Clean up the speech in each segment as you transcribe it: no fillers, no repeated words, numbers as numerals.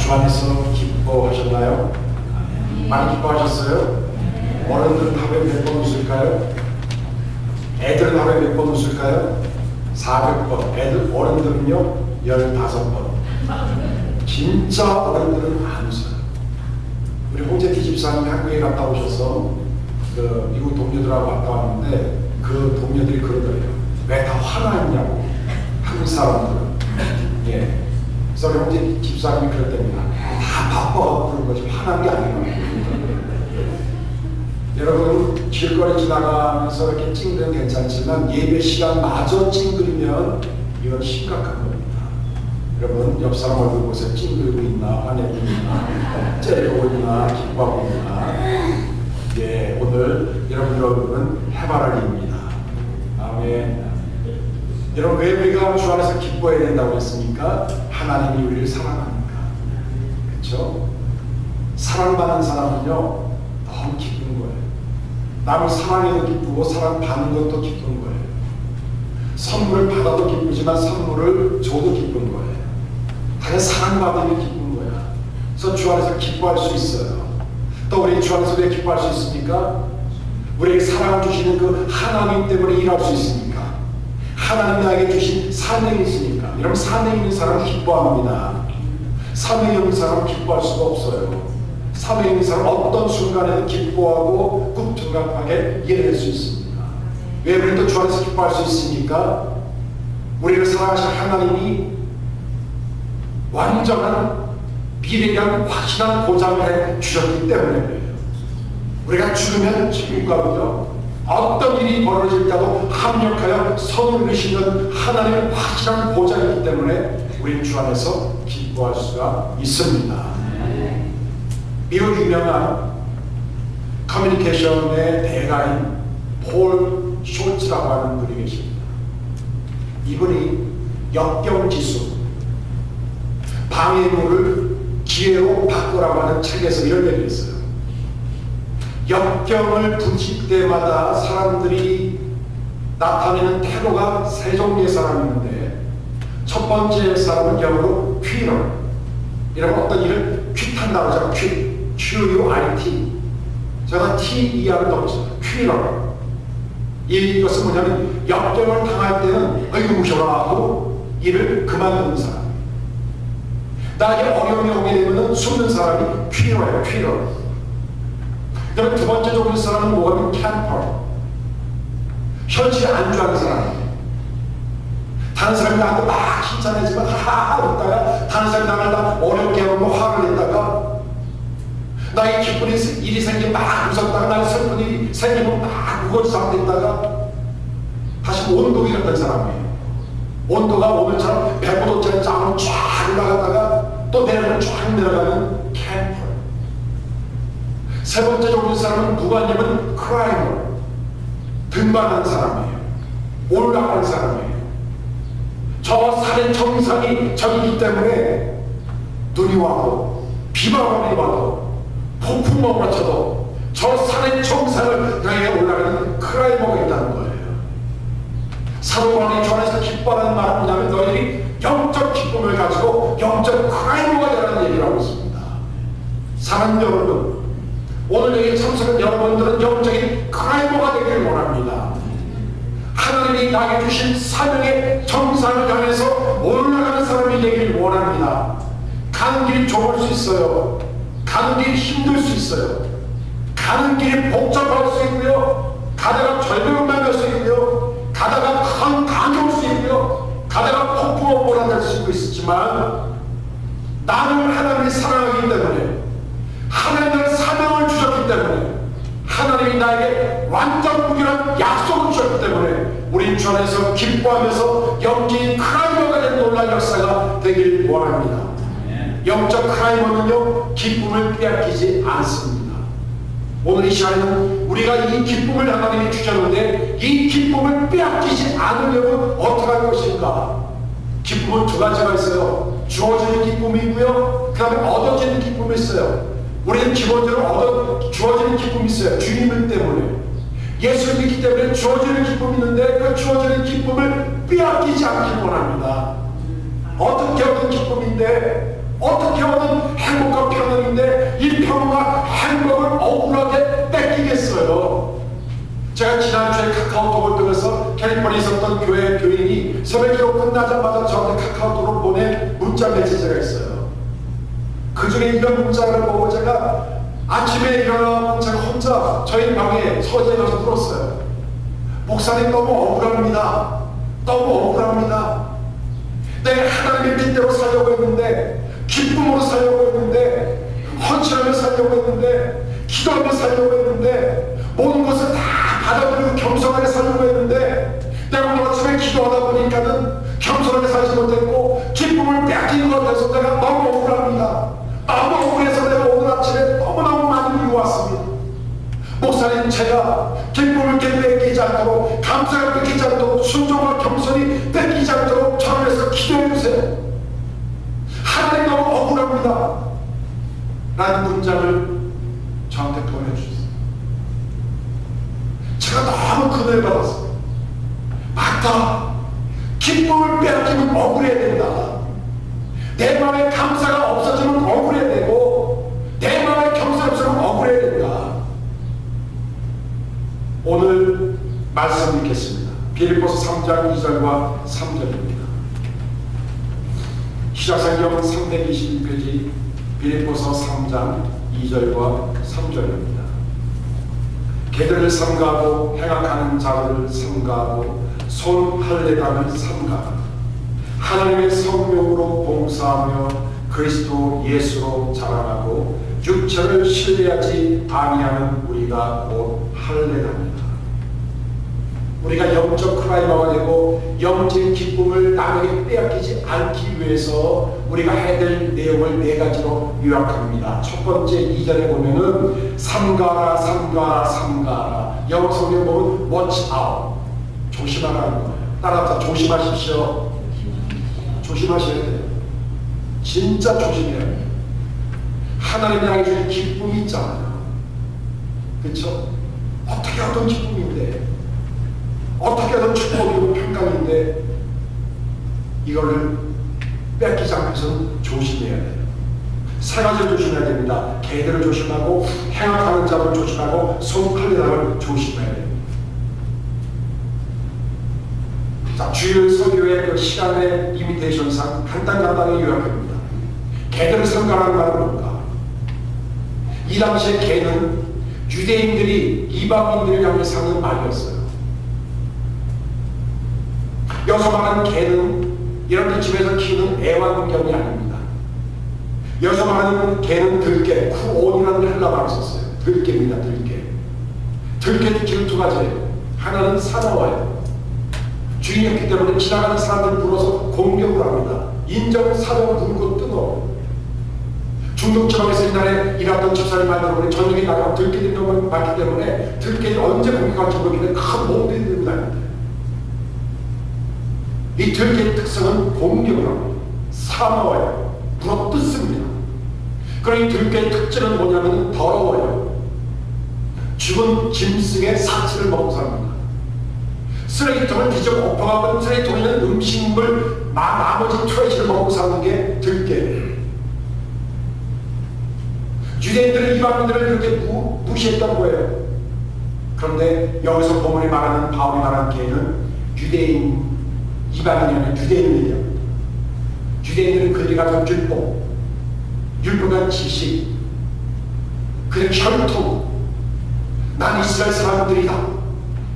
주 안에서 기뻐하셨나요? 많이 기뻐하셨어요? 어른들은 하루에 몇 번 웃을까요? 애들은 하루에 몇 번 웃을까요? 400번. 어른들은요 15번. 진짜 어른들은 안 웃어요. 우리 홍재기 집사님이 한국에 갔다 오셔서 그 미국 동료들하고 갔다 왔는데 그 동료들이 그러더래요. 왜 다 화나 있냐고, 한국 사람들은. 예. 그래서 우리 홍재기 집사님이 그랬답니다. 다 바빠갖고 그런 거지 화난 게 아니라. 여러분, 길거리 지나가면서 이렇게 찡그리면 괜찮지만 예배 시간마저 찡그리면 이건 심각한 겁니다. 여러분, 옆 사람 얼굴 보세요. 찡그리고 있나, 화내고 있나, 째리고 있나, 기뻐하고 있나. 예, 오늘 여러분들 얼굴은 해바라기입니다. 아멘. 여러분, 왜 우리가 주 안에서 기뻐해야 된다고 했습니까? 하나님이 우리를 사랑하니까. 그렇죠? 사랑받는 사람은요 너무 기쁜 거예요. 남을 사랑해도 기쁘고 사랑받는 것도 기쁜 거예요. 선물을 받아도 기쁘지만 선물을 줘도 기쁜 거예요. 당연히 사랑받으면 기쁜 거야. 그래서 주 안에서 기뻐할 수 있어요. 또 우리 주 안에서 왜 기뻐할 수 있습니까? 우리에게 사랑을 주시는 그 하나님 때문에 일할 수 있으니까. 하나님 나에게 주신 사명이 있으니까. 여러분, 사명 있는 사람은 기뻐합니다. 사명 없는 사람은 기뻐할 수가 없어요. 사명 있는 사람은 어떤 순간에도 기뻐하고 굽퉁갑하게 일할 수 있습니다. 왜 우리도 주 안에서 기뻐할 수 있습니까? 우리를 사랑하신 하나님이 완전한 미래에 대한 확실한 보장을 해주셨기 때문에 그래요. 우리가 죽으면 지금 가고요, 어떤 일이 벌어질 때도 합력하여 선을 이루시는 하나님의 확실한 보장이기 때문에 우리는 주 안에서 기뻐할 수가 있습니다. 미국 유명한 커뮤니케이션의 대가인 폴 숄츠라고 하는 분이 계십니다. 이분이 역경지수, 방해물을 기회로 바꾸라고 하는 책에서 이런 얘기를 했어요. 역경을 부딪힐 때마다 사람들이 나타내는 태도가 세 종류의 사람이 있는데, 첫 번째 사람은 영어로 퀴너, 이런 어떤 일을 퀴탄다고 하잖아요. Q-U-I-T. 제가 T-E-R을 넣었어요. 퀴너. 이것은 뭐냐면 역경을 당할 때는 어이구 무셔라 하고 일을 그만두는 사람. 나에게 어려움이 오게 되면 숨는 사람이 퀴너예요. 퀴너. 그다음에 두 번째 종류의 사람은 뭐냐면 캠퍼. 현실에 안주하는 사람이에요. 다른 사람이 나한테 막 칭찬해주면 하하하 웃다가 다른 사람이 나를 다 어렵게 하고 화를 냈다가 나의 기쁜 일이 생기면 막 웃었다가 나의 슬픈 일이 생기면 막 우거지 상태있다가 다시 온도가 이랬던 사람이에요. 온도가 오늘처럼 105도짜리 짱으로 쫙 올라갔다가 또 내려가면 쫙 내려가는 캠퍼. 세 번째 종류의 사람은 누가 있냐면 크라이머. 등반하는 사람이에요. 올라가는 사람이에요. 저 산의 정상이 저기기 때문에 눈이 와도 비바람이 와도 폭풍 몰아쳐도 저 산의 정상을 향해 올라가는 크라이머가 있다는 거예요. 사도 바울이 주 안에서 기뻐하는 말은 뭐냐면 너희들이 영적 기쁨을 가지고 영적 크라이머가 되라는 얘기를 하고 있습니다. 사랑하는 여러분, 오늘 여기 참석한 여러분들은 영적인 크라이머가 되기를 원합니다. 하나님이 나에게 주신 사명의 정상을 향해서 올라가는 사람이 되기를 원합니다. 가는 길이 좁을 수 있어요. 가는 길이 힘들 수 있어요. 가는 길이 복잡할 수 있고요. 가다가 절벽을 만날 수 있고요. 가다가 큰 강이 올 수 있고요. 가다가 폭풍으로 몰아낼 수 있지만 나를 하나님이 사랑하기 때문에, 하나님의 사명을 주셨기 때문에, 하나님이 나에게 완전 무결한 약속을 주셨기 때문에 우리 주 안에서 기뻐하면서 영적인 크라이머가 된 놀라운 역사가 되길 원합니다. 영적 크라이머는요, 기쁨을 빼앗기지 않습니다. 오늘 이 시간에는 우리가 이 기쁨을 하나님이 주셨는데 이 기쁨을 빼앗기지 않으려면 어떻게 할 것인가? 기쁨은 두 가지가 있어요. 주어지는 기쁨이 있고요, 그 다음에 얻어지는 기쁨이 있어요. 우리는 기본적으로 주어지는 기쁨이 있어요. 주님을 때문에, 예수를 믿기 때문에 주어지는 기쁨이 있는데 그 주어지는 기쁨을 빼앗기지 않길 원합니다. 어떻게 얻은 기쁨인데, 어떻게 얻은 카카오톡을 통해서 캘리포니아에 있었던 교회 교인이 새벽기도 끝나자마자 저한테 카카오톡을 보낸 문자 메시지가 있어요. 그 중에 이런 문자를 보고 제가 아침에 일어나면 제가 혼자 저희 방에 서재에 가서 풀었어요. 목사님 너무 억울합니다. 너무 억울합니다. 내가 하나님의 뜻대로 살려고 했는데, 기쁨으로 살려고 했는데, 헌신하며 살려고 했는데, 기도하며 살려고 했는데, 모든 것을 다 받아들이고 겸손하게 살려고 했는데, 내가 오늘 아침에 기도하다 보니까는 겸손하게 살지 못했고 기쁨을 빼앗긴 것 같아서 내가 너무 억울합니다. 너무 억울해서 내가 오늘 아침에 너무너무 많이 미워왔습니다. 목사님, 제가 기쁨을 뺏기지 않도록, 감사를 뺏기지 않도록, 순종과 겸손이 뺏기지 않도록 저를 위해서 기도해 주세요. 하나님 너무 억울합니다 라는 문장을 저한테 보내주셨어요. 제가 너무 그늘 받았어요. 맞다, 기쁨을 빼앗기면 억울해야 된다. 내 마음에 감사가 없어지면 억울해야 되고, 내 마음에 겸손이 없으면 억울해야 된다. 오늘 말씀 읽겠습니다. 빌립보서 3장 2절과 3절입니다. 시작성경 322페이지 빌립보서 3장 2절과 3절입니다. 개들을 삼가하고 행악하는 자들을 삼가하고 손 할례감을 삼가하고 하나님의 성령으로 봉사하며 그리스도 예수로 자랑하고 육체를 신뢰하지 아니하는 우리가 곧 할례랍니다. 우리가 영적 크라이마가 되고 영적 기쁨을 남에게 빼앗기지 않기 위해서 우리가 해야 될 내용을 네 가지로 요약합니다. 첫 번째 2절에 보면은 삼가라 삼가라 삼가라, 영어 성경 보면 watch out, 조심하라는 거예요. 따라서 조심하십시오. 조심하셔야 돼요. 진짜 조심해야 돼요. 하나님 향해 주신 기쁨이 있잖아요. 그렇죠? 어떻게 하던 기쁨인데, 어떻게 하던 축복이고 평강인데, 이거를 뺏기지 않고서는 조심해야 돼요. 세 가지를 조심해야 됩니다. 개들을 조심하고, 행악하는 자를 조심하고, 손팔리다를 조심해야 됩니다. 자, 주일 설교의 그 시간의 리미테이션상 간단하게 요약합니다. 개들을 삼가라는 말은 뭔가? 이 당시에 개는 유대인들이 이방인들을 향해서 하는 말이었어요. 여기서 말하는 개는 이렇게 집에서 키우는 애완견이 아닙니다. 여기서 말하는 개는 들개, 쿠온이라는 헬라 말을 썼어요. 들개입니다. 들개. 들개는 키우는 두 가지예요. 하나는 사나워요. 주인이 없기 때문에 지나가는 사람들 불어서 공격을 합니다. 인정, 사정, 물고 뜯어. 중국 지방에서 옛날에 일하던 집사님 말대로 저녁에 나가면 들깨들이 너무 많기 때문에 들깨들이 언제 공격할지 모르겠는데 큰 몽들이 들고 다닙니다. 이 들깨의 특성은 공격을 합니다. 사나워요. 물어 뜯습니다. 그럼 이 들깨의 특징은 뭐냐면 더러워요. 죽은 짐승의 사체를 먹고 삽니다. 쓰레기통을 뒤집어 엎어가면 쓰레기통에 있는 음식물 나머지 트래시를 먹고 사는 게 들깨예요. 유대인들은 이방인들을 그렇게 무시했던 거예요. 그런데 여기서 본문이 말하는, 바울이 말하는 개는 유대인, 이방인이 아니라 유대인들이에요. 유대인들은 그들이 가진 율법과 지식, 그들의 혈통, 난 이스라엘 사람들이다,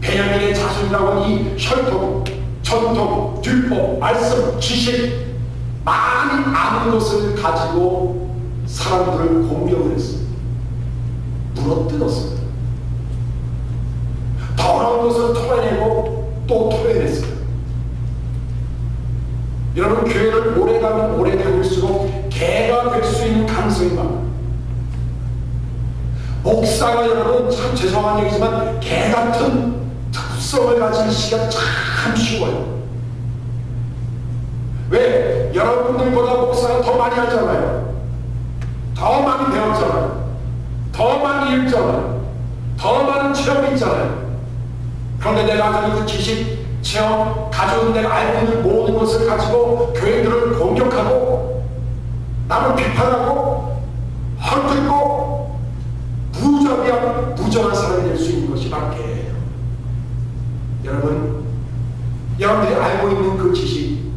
베냐민의 자손이라고 하는 이 혈통, 전통, 율법, 말씀, 지식, 많이 아는 것을 가지고 사람들을 공격을 했습니다. 물어뜯었습니다. 더러운 것을 토해내고 또 토해냈어요. 여러분, 교회를 오래 가면 오래 다닐수록 개가 될 수 있는 가능성이 많아요. 목사가 여러분 참 죄송한 얘기지만 개 같은 특성을 가진 시기가 참 쉬워요. 왜? 여러분들보다 목사가 더 많이 알잖아요. 더 많이 배웠잖아요. 더 많이 읽잖아요. 더 많은 체험이 있잖아요. 그런데 내가 가진 그 지식, 체험, 가지고 내가 알고 있는 모든 것을 가지고 교회들을 공격하고 남을 비판하고 헐뜯고 무자비한 무정한 사람이 될 수 있는 것이 바로 개예요. 그 지식,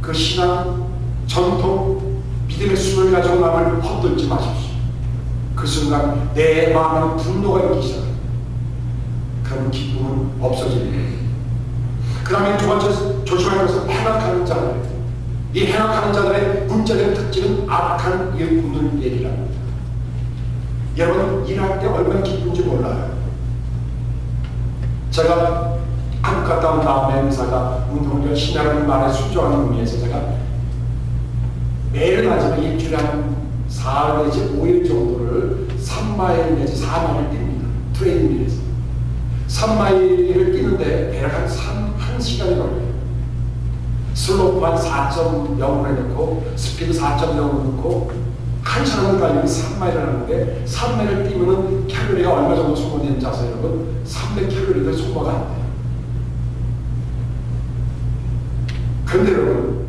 그 신앙, 전통, 믿음의 수를 가지고 남을 헛들지 마십시오. 그 순간 내 마음에 분노가 있기 시작합니다. 그러면 기쁨은 없어지는 거예요. 그 다음에 두 번째 조심하는 것은 행악하는 자들. 이 행악하는 자들의 문자적인 특징은 악한 일꾼을 얘기합니다. 여러분 일할 때 얼마나 기쁜지 몰라요. 제가 한국 갔다 온 다음에 의사가 운동을 열심히 하는 말에 순종하는 의미에서 제가 매일 아침에 일주일에 한 4일 내지 5일 정도를 3마일 내지 4마일을 뜁니다. 트레이닝에서 3마일을 뛰는데 대략 한 1시간이 걸려요. 슬로프 한 4.0을 해놓고 스피드 4.0을 놓고 1시간을 달리면 3마일을 하는데 3마일을 뛰면은 칼로리가 얼마 정도 소모되는지 아세요 여러분? 300칼로리가 소모가 안 돼요. 그런데 여러분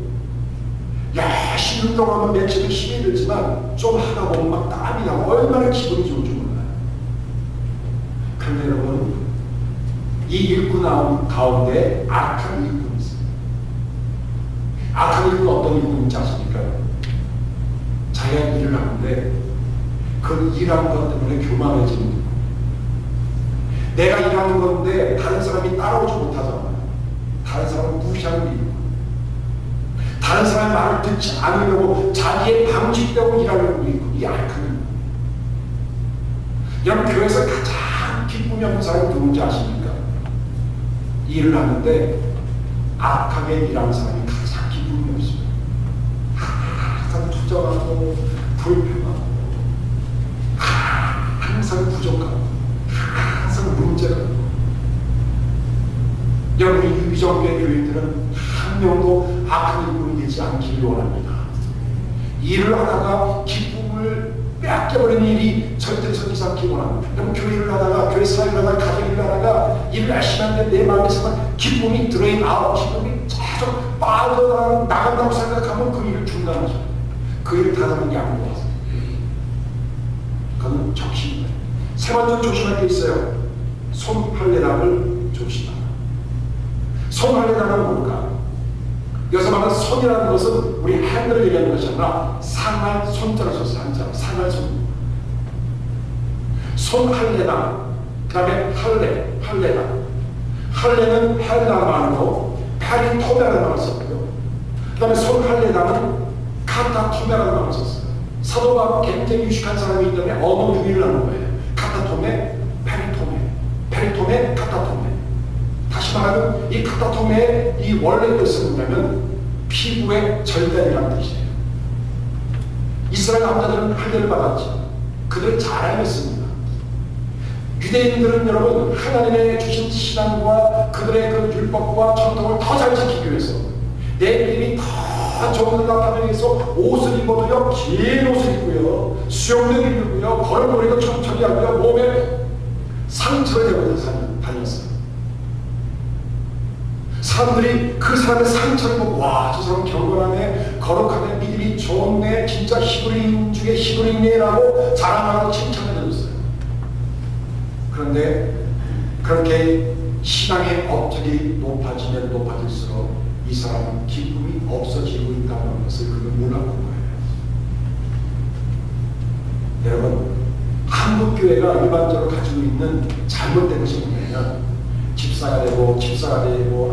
열심히 운동하면 며칠은 힘이 들지만 좀 하다 보면 막 땀이 나고 얼마나 기분이 좋은지 몰라요. 그런데 여러분 이 일꾼 가운데 악한 일꾼이 있어요. 악한 일꾼 어떤 일꾼인지 아십니까? 자기가 일을 하는데 그 일하는 것 때문에 교만해지는 거예요. 내가 일하는 건데 다른 사람이 따라오지 못하잖아요. 다른 사람을 무시하는 게 있고 다른 사람의 말을 듣지 않으려고 자기의 방식대로 일하려고 있고 이 악한 일꾼. 여러분 교회에서 가장 기쁨이 없는 사람이 누군지 아십니까? 일을 하는데 악하게 일하는 사람이 가장 기쁨이 없어요. 항상 투정하고 불평하고 항상 부족하고 항상 문제가 있고 여러분 이 위정교회 교인들은 한 명도 악한 일꾼이 되지 않기를 원합니다. 일을 하다가 기쁨을 빼앗겨버리는 일이 절대 생기지 않기 원합니다. 여러분 교회를 하다가 교회 사회를 하다가 가정 일을 하다가 일을 열심히 하는데 내 마음에서만 기쁨이 드레인 아웃 기쁨이 계속 빠져나간다고 생각하면 그 일을 중단하죠. 그 일을 다하는 게 아무것도 없어요. 그건 적심이에요. 세 번째 조심할 게 있어요. 손팔레락을 조심하라. 손팔레락은 뭘까? 여기서 말하는 손이라는 것은 우리 핸들을 얘기하는 것이 아니라 상할 손자로 썼어요. 한자로 상할 손. 손할레당 그 다음에 할레당 할레는 헬라말로 페리토메라는 말을 썼고요. 그 다음에 손할레당은 카타토메라는 말을 썼어요. 사도 바울은 굉장히 유식한 사람이기 때문에 언어 유희를 하는 거예요. 카타토메, 페리토메, 카타토메. 다시 말하면 이 카타토메의 이 원래 뜻은 뭐냐면 피부의 절단이라는 뜻이에요. 이스라엘 남자들은 할례를 받았죠. 그들은 잘 알겠습니다. 유대인들은 여러분 하나님의 주신 신앙과 그들의 그 율법과 전통을 더 잘 지키기 위해서 내 믿음이 더 좋은 나타내기 위해서 옷을 입어도요 긴 옷을 입고요 수영도 입고요 걸음걸이도 천천히 하고요 몸에 상처를 대고 다녔어요. 사람들이 그 사람의 상처를 보고 와, 저 사람 경건하네, 거룩하네, 믿음이 좋네, 진짜 히브리인 중에 히브리인이네 라고 자랑하고 칭찬해줬어요. 그런데 그렇게 신앙의 업적이 높아지면 높아질수록 이 사람은 기쁨이 없어지고 있다는 것을 그는 몰랐던 거예요. 여러분 한국교회가 일반적으로 가지고 있는 잘못된 것이 뭐냐면 집사가 되고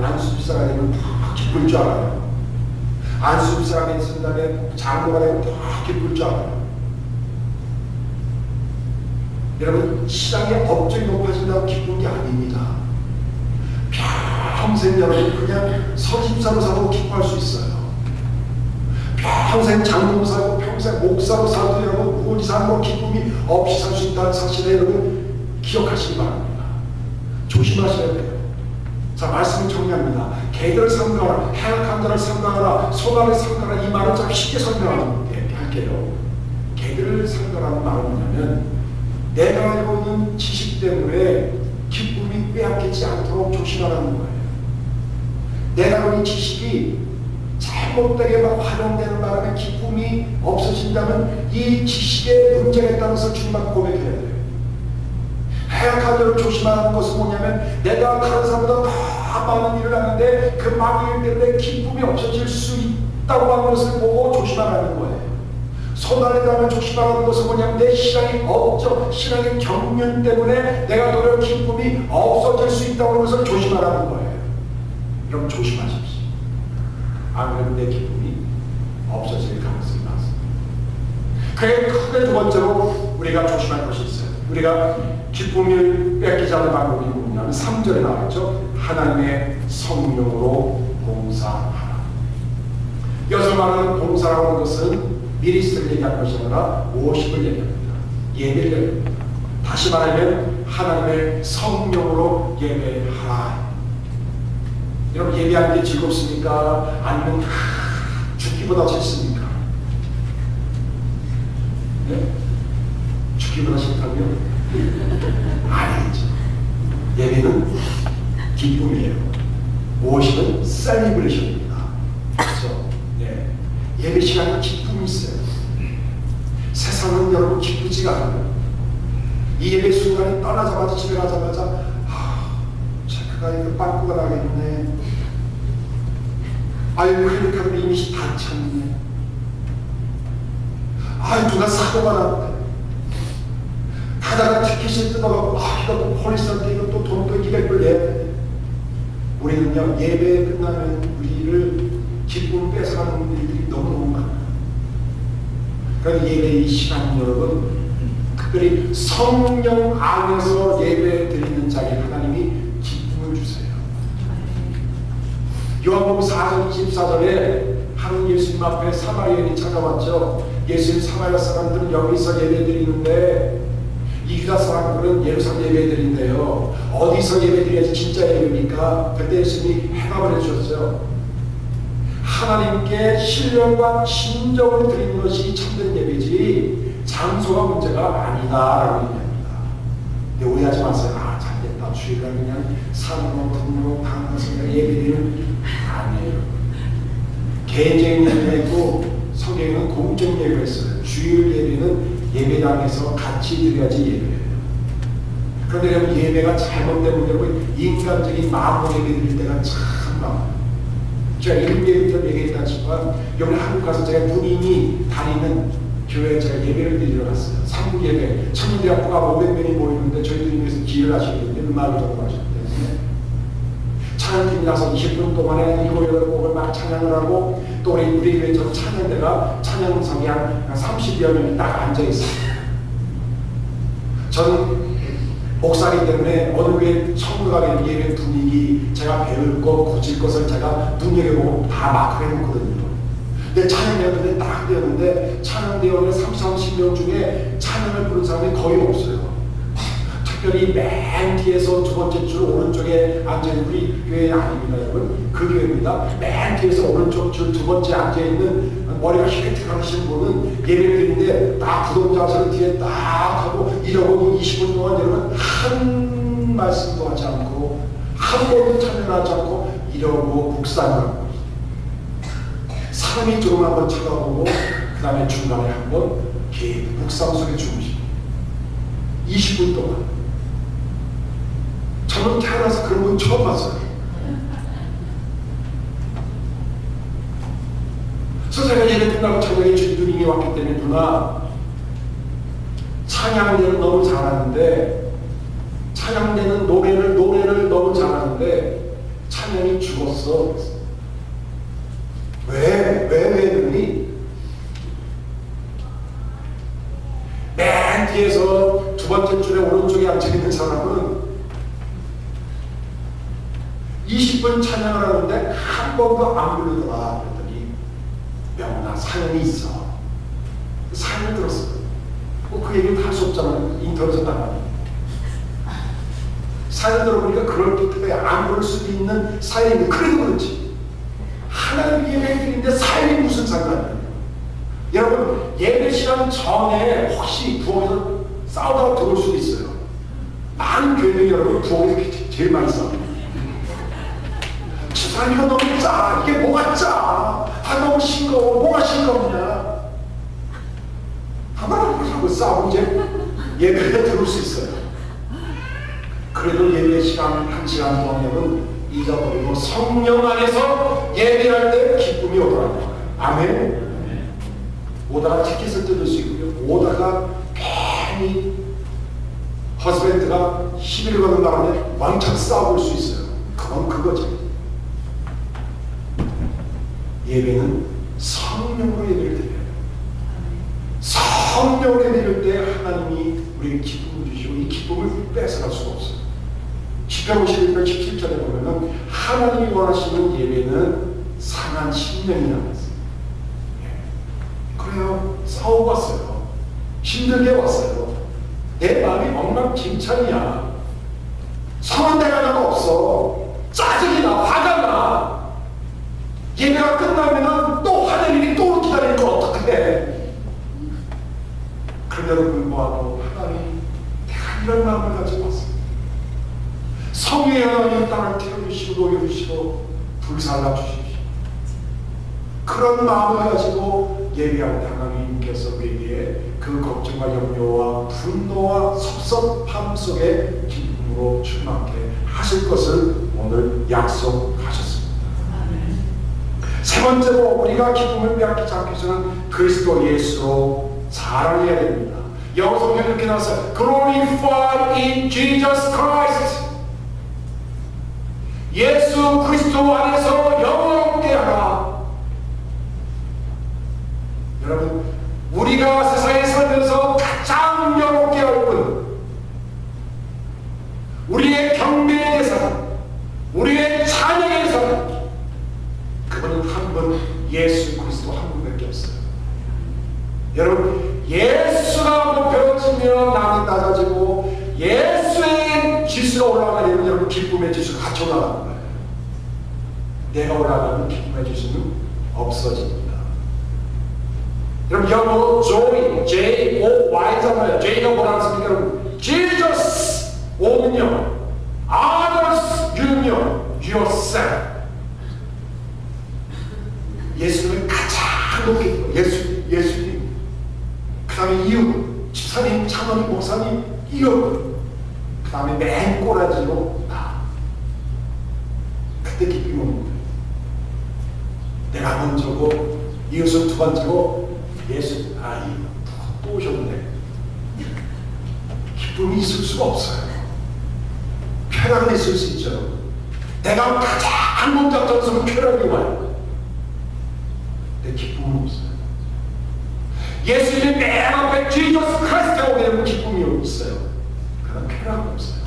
안수집사가 되면 더 기쁠 줄 알아요. 안수집사가 된 다음에 장로가 되면 더 기쁠 줄 알아요. 여러분 신앙의 업적이 높아진다고 기쁜 게 아닙니다. 평생 여러분 그냥 서집사로 살고 기뻐할 수 있어요. 평생 장로로 살고 평생 목사로 살고 여러분 무지산으로 기쁨이 없이 살 수 있다는 사실을 여러분 기억하시기 바랍니다. 조심하셔야 돼요. 자, 말씀을 정리합니다. 개들을 삼가하라, 행악한 자를 삼가하라, 소나를 삼가하라. 이 말은 좀 쉽게 설명할게요. 개들을 삼가라는 말은 뭐냐면 내가 알고 있는 지식 때문에 기쁨이 빼앗기지 않도록 조심하라는 거예요. 내가 알고 있는 지식이 잘못되게 활용되는 바람에 기쁨이 없어진다면 이 지식에 문제가 있다는 것을 주님한테 고백해야 돼요. 해악한 일을 조심하는 것은 뭐냐면 내가 다른 사람보다 더 많은 일을 하는데 그 많은 일 때문에 기쁨이 없어질 수 있다고 하는 것을 보고 조심하라는 거예요. 손안에다면 조심하라는 것은 뭐냐면 내 신앙이 없죠. 신앙의 경륜 때문에 내가 노력 기쁨이 없어질 수 있다고 하는 것을 조심하라는 거예요. 여러분 조심하십시오. 안 그러면 내 기쁨이 없어질 가능성이 많습니다. 그게 크게 두 번째로 우리가 조심할 것이 있어요. 우리가 기쁨을 뺏기지 않는 방법이 뭐냐면 3절에 나왔죠. 하나님의 성령으로 봉사하라. 여기서 말하는 봉사라고 하는 것은 미리스를 얘기할 것이 아니라 워십을 얘기합니다. 예배를 얘기합니다. 다시 말하면 하나님의 성령으로 예배하라. 여러분 예배하는 게 즐겁습니까? 아니면 죽기보다 싫습니까? 네? 죽기보다 싫다고요? 아니죠. 예배는 기쁨이에요. 워십은 셀리브레이션입니다. 그렇죠? 네. 예배 시간에 기쁨이 있어요. 세상은 여러분 기쁘지가 않아요. 이 예배 순간에 떠나자마자 집에 가자마자 체크가 이거 빵꾸가 나겠네. 아유 크레딧카드 이미 다 찼네. 아유 누가 사고가 났대. 가다가 티켓이 뜯어가고 이거 폴리스한테 이거 또 돈도 200불 내야 돼. 우리는요 예배 끝나면 우리를 기쁨 뺏어가는 일들이 너무너무 많아요. 그러니까 예배의 시간 여러분 특별히 성령 안에서 예배 드리는 자에게 하나님이 기쁨을 주세요. 요한복음 4장 24절에 한 예수님 앞에 사마리아인이 찾아왔죠. 예수님 사마리아 사람들은 여기서 예배 드리는데 이 유다 사람들은 예루살렘 예배 드린대요. 어디서 예배 드려야지 진짜 예배입니까? 그때 예수님이 해답을 해주셨어요. 하나님께 신령과 진정을 드리는 것이 참된 예배지 장소가 문제가 아니다라고 얘기합니다. 근데 오해하지 마세요. 잘됐다. 주일날 그냥 산으로 등으로 방에서 예배드리는 아니에요. 개인적인 예배가 있고 성경에는 공적 예배가 있어요. 주일 예배는 예배당에서 같이 드려야지 예배예요. 그런데 여러분 예배가 잘못되면 여러분 인간적인 마음으로 예배 드릴 때가 참 많아요. 제가 일부에부터 얘기했다지만 여기 한국 가서 제가 누님이 다니는 교회에 제가 예배를 드리러 갔어요. 3부 예배. 청년대학교가 500명이 모이는데 저희 누님께서 기회를 하시거든요. 음악을 전공하셨기 때문에 찬양팀이 나서 20분 동안에 7, 8곡을 막 찬양을 하고 또 우리 교회 저 찬양대가 찬양성이 한 30여 명이 딱 앉아있어요. 저는 목사이기 때문에 어느 교회 처음 가게 예배 분위기 제가 배울 것, 고칠 것을 제가 눈여겨보고 다 마크해 놓거든요. 근데 찬양대회에 딱 되었는데 찬양대회에 30명 중에 찬양을 부른 사람이 거의 없어요. 특별히 맨 뒤에서 두 번째 줄 오른쪽에 앉아있는 우리 교회 아닙니다 여러분. 그 교회입니다. 맨 뒤에서 오른쪽 줄 두 번째 앉아있는 머리가 희끗희끗하신 분은 예배를 드리는데 딱 부동자세를 뒤에 딱 하고 이러고 20분 동안 여러분 한 말씀도 하지 않고 한 번도 찬양하지 않고 이러고 묵상을 하고 사람이 조금 한번 쳐다보고 그 다음에 중간에 한번 묵상 속에 주무시고 20분 동안 저는 태어나서 그런 분 처음 봤어요. 그래서 제가 예배 끝나고 저녁에 주님이 왔기 때문에 누나 찬양대는 너무 잘하는데 찬양대는 노래를 너무 잘하는데 찬양이 죽었어. 왜 그러니? 맨 뒤에서 두 번째 줄에 오른쪽에 앉아있는 사람은 20분 찬양을 하는데 한 번도 안 부르더라. 그랬더니 명나 사연이 있어. 사연을 들었어. 그 얘기는 할 수 없잖아요. 인터넷에 나가면. 사연 들어보니까 그럴듯하게 안 부를 수도 있는 사연인데 그래도 그렇지. 하나님 예배 드리는데 사연이 무슨 상관이에요? 여러분 예배 시간 전에 혹시 부엌에서 싸우다가 들어올 수도 있어요. 많은 교회들이 여러분 부엌에서 제일 많이 싸워요. 이거 너무 짜. 이게 뭐가 짜? 너무 싱거워. 뭐가 싱겁냐? 하나님 하고 싸우고 이제 예배에 들어올 수 있어요. 그래도 예배 시간 1시간 동안은 잊어버리고 성령 안에서 예배할 때 기쁨이 오더라는 거예요. 아멘. 오다가 티켓을 뜯을 수 있고요. 오다가 괜히 허스밴드가 시비를 거는 바람에 왕창 싸울 수 있어요. 그건 그거죠. 예배는 성령으로 예배를 드려요. 성령으로 예배를 때 하나님이 우리에게 기쁨을 주시고 이 기쁨을 뺏어갈 수가 없어요. 시편 51편 17절에 보면은 하나님이 원하시는 예배는 상한 심령이라고 했어요. 그래요. 싸우고 왔어요. 힘들게 왔어요. 내 마음이 엉망진창이야. 성한 데가 하나도 없어. 짜증이 나. 화가 나. 예배가 끝나면은 또 하는 일이 또 기다리는 거 어떡해. 그런데도 불구하고 하나님 내가 이런 마음을 가지고 왔어요. 성령의 하나님 땅을 태워주시고 녹여주시고 불살라주십시오. 그런 마음을 가지고 예배할 때 하나님께서 우리에게 그 걱정과 염려와 분노와 섭섭함 속에 기쁨으로 충만케 하실 것을 오늘 약속하셨습니다. 세 번째로 우리가 기쁨을 빼앗기지 않기 위해서는 그리스도 예수로 자랑해야 됩니다. 영어 성경에 이렇게 나왔어요. Glorify in Jesus Christ. 예수 그리스도 안에서 영원롭게 하라. 여러분, 우리가 세상에 살면서 가장 영롭게 할 분, 우리의 경배의 대상, 우리의 찬양의 대상, 그분은 한 분, 예수 그리스도 한 분밖에 없어요. 여러분, 예수가 높여지면 남이 낮아지고 예수의 지수가 올라가려면 여러분 기쁨의 지수가 같이 올라가는 거예요. 내가 올라가면 기쁨의 지수는 없어집니다. 여러분, 영어로 joy, J-O-Y잖아요. J가 뭐라고 씁니까? 여러분, Jesus, O는요, others, You는요, yourself. 예수님을 가장 높게, 예수님, 그 다음에 이유, 집사님, 장로님, 목사님, 이유, 그 다음에 맨 꼬라지로 나. 그때 기쁨이 오는 거예요. 내가 먼저고, 이웃은 두 번째고, 예수, 또 오셨네. 기쁨이 있을 수가 없어요. 쾌락은 있을 수 있죠. 내가 가장 못 잡았으면 쾌락이 와요. 내 기쁨은 없어요. 예수님이 맨 앞에 지저스 크라이스트가 오게 되면 기쁨이 있어요. 그러나 쾌락은 없어요.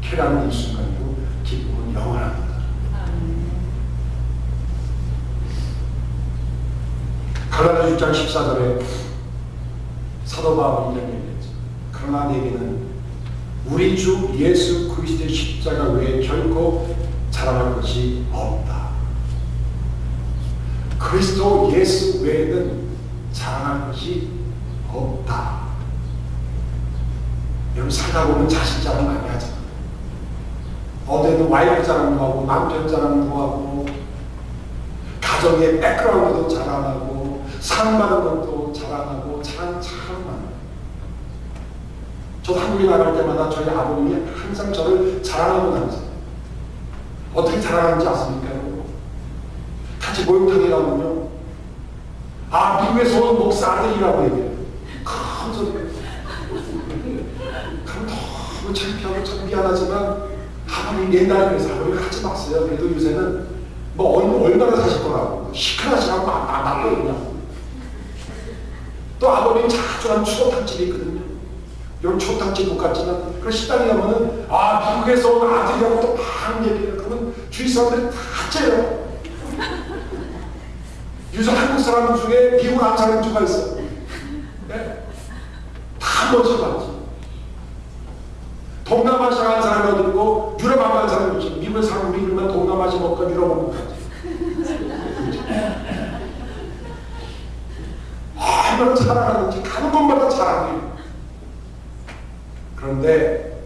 쾌락은 일순간이고 기쁨은 영원합니다. 갈라디아 6장 14절에 사도 바울이 이렇게 얘기했죠. 그러나 내게는 우리 주 예수 그리스도의 십자가 외에 결코 자랑할 것이 없다. 그리스도 예수 외에는 자랑할 것이 없다. 여러분, 살다 보면 자식 자랑 많이 하잖아요. 어디에는 와이프 자랑도 하고 남편 자랑도 하고 가정의 백그라운드도 자랑하고 상 받은 것도 자랑하고 참 많아요. 저도 한국에 나갈 때마다 저희 아버님이 항상 저를 자랑하고 다니세요. 어떻게 자랑하는지 아십니까? 같이 목욕탕에 가면요, 미국에서 온 목사 아들이라고 얘기해요. 큰 소리예요. 그럼 너무 창피하고 참 미안하지만 아버님 옛날에 그래서 아버님 하지 마세요. 그래도 요새는 뭐 얼마나 사실 거라고 시큰하시라고 맞거든요. 또 아버님 자주 하는 추어탕집이 있거든요. 여기 추어탕집 못 갔지만 그 식당에 가면은 미국에서 온 아들이라고 또 막 얘기해요. 그러면 주위 사람들이 다 째요. 요새 한국 사람 중에 미국 안 사는 주가 있어요. 네? 다 멋져봤지. 동남아시아 간 사람이 어디 있고 유럽 안 가는 사람이 있지. 미국에 사는 우리 그러면 동남아시아 먹고 유럽 먹고 가지. 얼마나 자랑하는지 가는 곳마다 자랑해요. 그런데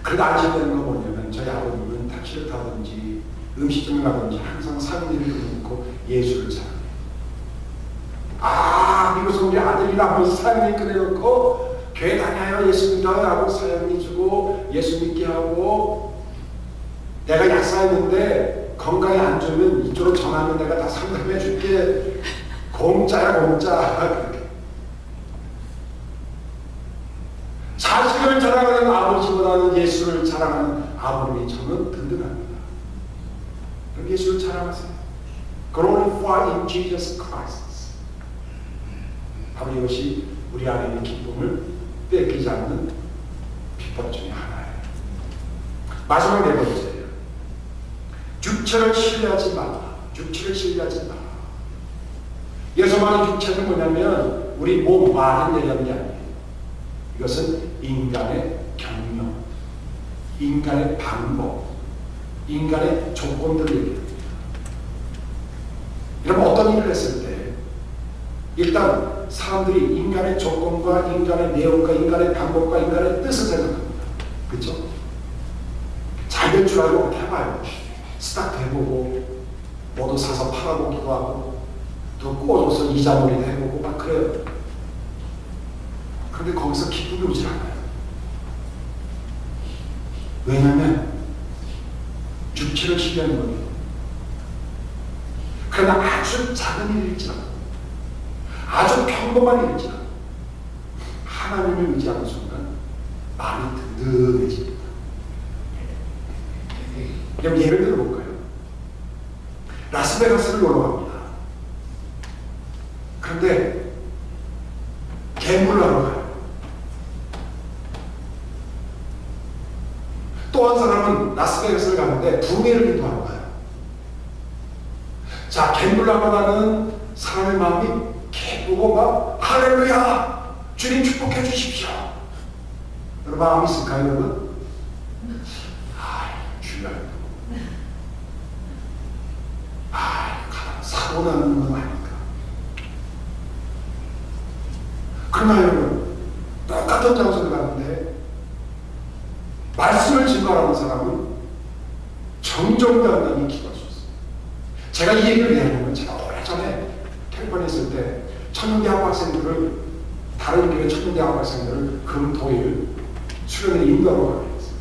그래도 안심되는 건 뭐냐면 저희 아버님은 택시를 타든지 음식점에 가든지 항상 상인을 놓고 예수를 자랑해요. 미국에서 우리 아들이라 하면서 상인을 끓여놓고 교회 다녀요, 예수 믿어요 하고 사연이 주고 예수 믿게 하고, 내가 약사였는데 건강이 안 좋으면 이쪽으로 전화하면 내가 다 상담해 줄게. 공짜야, 공짜. 자식을 자랑하는 아버지보다는 예수를 자랑하는 아버님이 저는 든든합니다. 그럼 예수를 자랑하세요. Glorify in Jesus Christ. 바로 이것이 우리 안에 있는 기쁨을 뺏기지 않는 비법 중에 하나예요. 마지막 네 번째예요. 육체를 신뢰하지 마라. 육체를 신뢰하지 마라. 여기서 말하는 육체는 뭐냐면 우리 몸, 말을 얘기하는 게 아니에요. 이것은 인간의 경영, 인간의 방법, 인간의 조건들을 얘기합니다. 이러면 어떤 일을 했을 때 일단 사람들이 인간의 조건과 인간의 내용과 인간의 방법과 인간의 뜻을 생각합니다. 그렇죠? 잘 될 줄 알고 해봐요. 스타트 해보고 모두 사서 팔아보기도 하고 또 꼬줘서 이자놀이도 해보고 막 그래요. 그런데 거기서 기쁨이 오질 않아요. 왜냐하면 육체를 신뢰하는 거예요. 그러나 아주 작은 일일지라도 아주 평범한 일일지라도 하나님을 의지하는 순간 마음이 든든해집니다. 그럼 예를 들어볼까요? 라스베가스를 놀러 갑니다. 그런데 갬블을 하러 가요. 또 한 사람은 라스베가스를 가는데 부메를 기도하러 가요. 자, 갬블을 하러 가는 사람의 마음이 기쁘고 막 할렐루야! 주님 축복해 주십시오. 여러분 마음이 있을까요, 여러분? 주여. 사고 나는 건 아닐까. 그러나 여러분, 똑같은 장소에 갔는데 말씀을 증거하는 사람은 정정당당히 기도할 수 있어요. 제가 이 얘기를 왜 하냐면 제가 오래전에 캘리포니아에 있을 때 천연대학 학생들을, 다른 교회 천연대학 학생들을 금토일 수련회 인도하러 가게 했어요.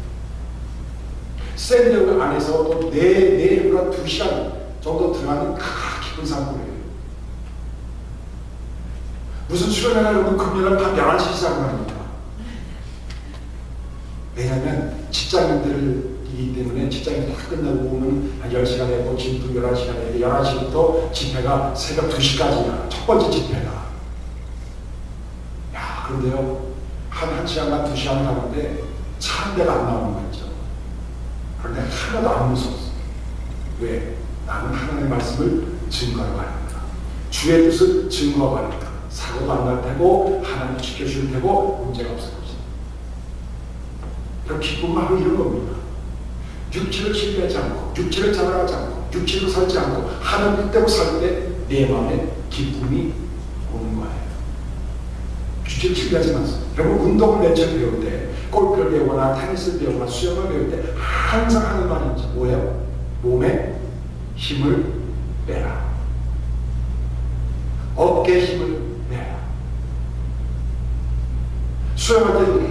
샌디에고 안에서 또 내일보다 2시간 정도 들어가는 깊은 산골이에요. 무슨 수련회가 여러분 금요일 밤 11시 시작을 합니다. 왜냐하면 직장인들이기 때문에 직장인들 다 끝나고 오면 한 10시간 되고 집도 11시간 되고 11시부터 집회가 새벽 2시까지야. 첫 번째 집회가. 야, 그런데요. 한 1시간간 2시간 가는데 차 한 대가 안 나오는 거 있죠. 그런데 하나도 안 무서웠어. 왜? 나는 하나님의 말씀을 증거하러 가니까. 주의 뜻을 증거하러 가니까. 사고도 안 날 테고 하나님 지켜줄 테고 문제가 없을 것이다. 그럼 기쁨 바로 이런 겁니다. 육체를 신뢰하지 않고 육체를 자랑하지 않고 육체로 살지 않고 하나님 뜻대로 살 때 내 마음에 기쁨이 오는 거예요. 육체를 신뢰하지 마세요. 여러분 운동을 맨 처음 배울 때 골프를 배우거나 테니스를 배우거나 수영을 배울 때 항상 하는 말이 있죠. 뭐예요? 몸에 힘을 빼라. 어깨에 힘을 빼라. 수영할 때도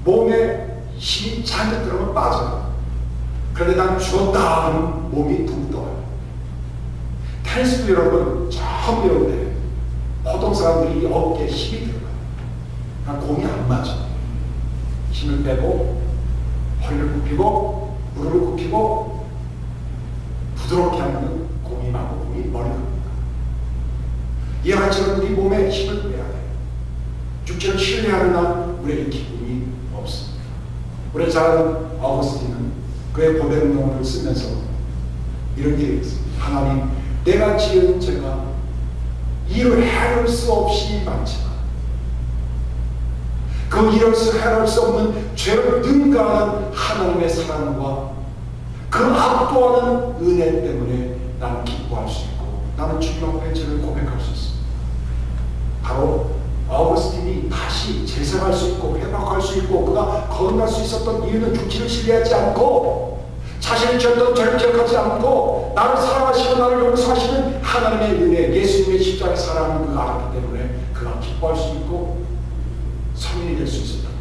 몸에 힘이 잔뜩 들어가면 빠져요. 그런데 난 죽었다 하면 몸이 붕 떠요. 테니스도 여러분 처음 배울 때 보통 사람들이 어깨에 힘이 들어가요. 그러니까 공이 안 맞아. 힘을 빼고 허리를 굽히고 무릎을 굽히고 부드럽게 하면 공이 맞고 공이 멀리 갑니다. 이와 같이 우리 몸에 힘을 빼야 돼요. 육체를 신뢰하는 한 우리에게 기쁨이 없습니다. 우리 잘 아는 어거스틴은 그의 고백론을 쓰면서 이런 얘기를 했습니다. 하나님, 내가 지은 죄가 이를 해할 수 없이 많지만 그 이를 해할 수 없는 죄를 능가하는 하나님의 사랑과 그 압도하는 은혜 때문에 나는 기뻐할 수 있고 나는 주님 앞에 죄를 고백할 수 있습니다. 바로 어거스틴이 다시 재생할 수 있고 회복할 수 있고 그가 거듭날 수 있었던 이유는 육체를 신뢰하지 않고 자신이 지었던 죄를 기억하지 않고 나를 사랑하시고 나를 용서하시는 하나님의 은혜, 예수님의 십자가의 사랑을 그가 알았기 때문에 그가 기뻐할 수 있고 성인이 될 수 있었다고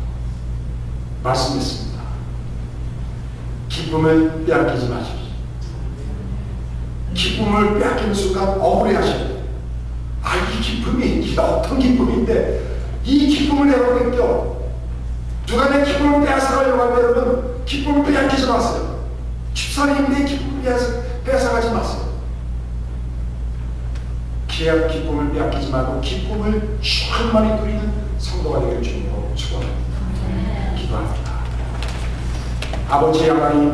말씀했습니다. 기쁨을 빼앗기지 마십시오. 기쁨을 빼앗기는 순간 억울해하셔요. 아, 이 기쁨이 이게 어떤 기쁨인데 이 기쁨을 내가 느껴. 누가 내 기쁨을 빼앗아가려고 하면 여러분 기쁨을 빼앗기지 마세요. 집사님 내 기쁨을 빼앗아가지 마세요. 기약 기쁨을 빼앗기지 말고 기쁨을 충만히 누리는 성도가 되길 주님으로 축원합니다. 기도합니다. 아버지 하나님,